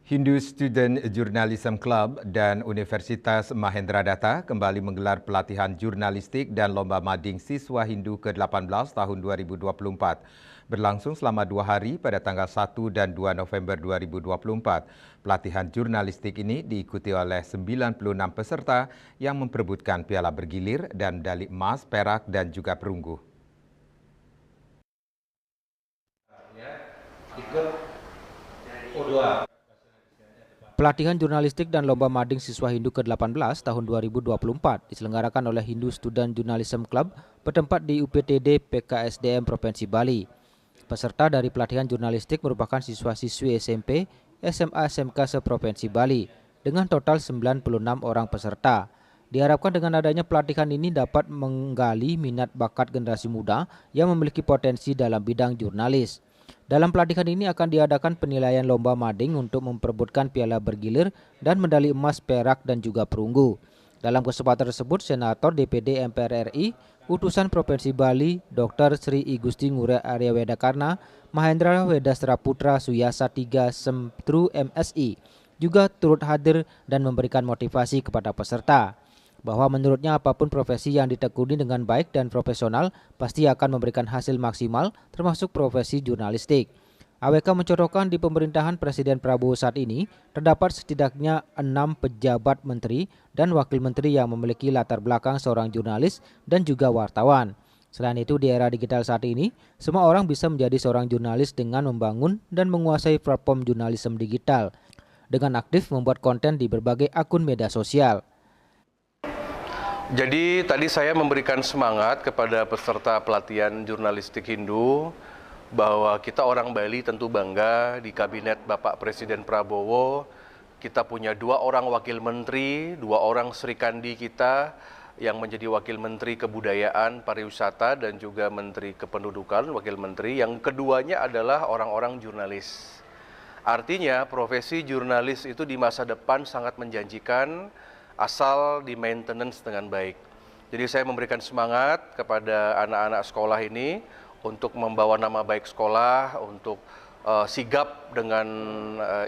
Hindu Student Journalism Club dan Universitas Mahendradatta kembali menggelar pelatihan jurnalistik dan lomba mading siswa Hindu ke-18 tahun 2024. Berlangsung selama 2 hari pada tanggal 1 dan 2 November 2024. Pelatihan jurnalistik ini diikuti oleh 96 peserta yang memperebutkan piala bergilir dan medali emas, perak, dan juga perunggu. Pelatihan jurnalistik dan lomba mading siswa Hindu ke-18 tahun 2024 diselenggarakan oleh Hindu Student Journalism Club bertempat di UPTD PKSDM Provinsi Bali. Peserta dari pelatihan jurnalistik merupakan siswa-siswi SMP, SMA, SMK se-Provinsi Bali dengan total 96 orang peserta. Diharapkan dengan adanya pelatihan ini dapat menggali minat bakat generasi muda yang memiliki potensi dalam bidang jurnalis. Dalam pelatihan ini akan diadakan penilaian lomba mading untuk memperebutkan piala bergilir dan medali emas, perak, dan juga perunggu. Dalam kesempatan tersebut, Senator DPD MPR RI, Utusan Provinsi Bali, Dr. Sri I Gusti Ngurah Arya Wedakarna, Mahendra Wedastra Putra Suyasa 3 Semtru MSI, juga turut hadir dan memberikan motivasi kepada peserta. Bahwa menurutnya apapun profesi yang ditekuni dengan baik dan profesional pasti akan memberikan hasil maksimal termasuk profesi jurnalistik. AWK mencontohkan di pemerintahan Presiden Prabowo saat ini terdapat setidaknya 6 pejabat menteri dan wakil menteri yang memiliki latar belakang seorang jurnalis dan juga wartawan. Selain itu di era digital saat ini semua orang bisa menjadi seorang jurnalis dengan membangun dan menguasai platform jurnalisme digital dengan aktif membuat konten di berbagai akun media sosial. Jadi tadi saya memberikan semangat kepada peserta pelatihan jurnalistik Hindu bahwa kita orang Bali tentu bangga di kabinet Bapak Presiden Prabowo kita punya 2 orang wakil menteri, 2 orang Serikandi kita yang menjadi wakil menteri kebudayaan, pariwisata dan juga menteri kependudukan, wakil menteri yang keduanya adalah orang-orang jurnalis. Artinya profesi jurnalis itu di masa depan sangat menjanjikan asal di maintenance dengan baik. Jadi saya memberikan semangat kepada anak-anak sekolah ini untuk membawa nama baik sekolah, untuk sigap dengan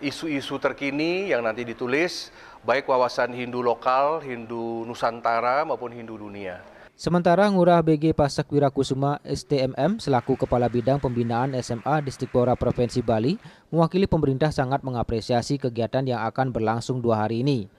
isu-isu terkini yang nanti ditulis, baik wawasan Hindu lokal, Hindu Nusantara maupun Hindu dunia. Sementara Ngurah BG Pasak Wirakusuma STMM selaku Kepala Bidang Pembinaan SMA Distikpora Provinsi Bali mewakili pemerintah sangat mengapresiasi kegiatan yang akan berlangsung 2 hari ini.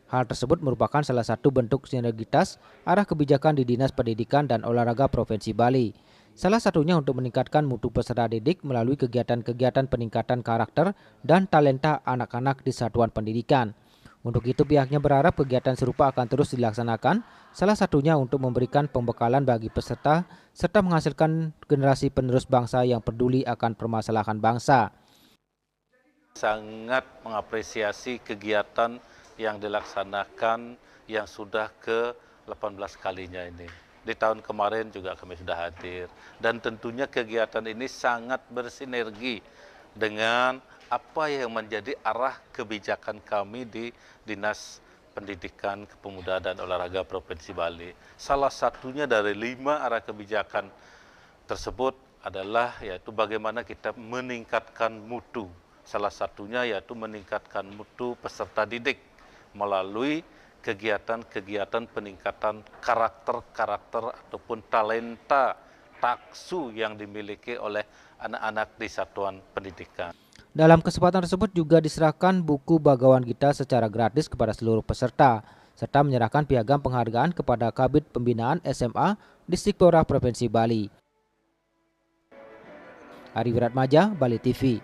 Hal tersebut merupakan salah satu bentuk sinergitas arah kebijakan di Dinas Pendidikan dan Olahraga Provinsi Bali. Salah satunya untuk meningkatkan mutu peserta didik melalui kegiatan-kegiatan peningkatan karakter dan talenta anak-anak di satuan pendidikan. Untuk itu pihaknya berharap kegiatan serupa akan terus dilaksanakan, salah satunya untuk memberikan pembekalan bagi peserta serta menghasilkan generasi penerus bangsa yang peduli akan permasalahan bangsa. Sangat mengapresiasi kegiatan yang dilaksanakan yang sudah ke-18 kalinya ini. Di tahun kemarin juga kami sudah hadir. Dan tentunya kegiatan ini sangat bersinergi dengan apa yang menjadi arah kebijakan kami di Dinas Pendidikan, Kepemudaan dan Olahraga Provinsi Bali. Salah satunya dari 5 arah kebijakan tersebut adalah yaitu bagaimana kita meningkatkan mutu. Salah satunya yaitu meningkatkan mutu peserta didik melalui kegiatan-kegiatan peningkatan karakter-karakter ataupun talenta taksu yang dimiliki oleh anak-anak di satuan pendidikan. Dalam kesempatan tersebut juga diserahkan buku Bhagwan Gita secara gratis kepada seluruh peserta, serta menyerahkan piagam penghargaan kepada Kabid Pembinaan SMA Distikpora Provinsi Bali. Ari Wiratmaja, Bali TV.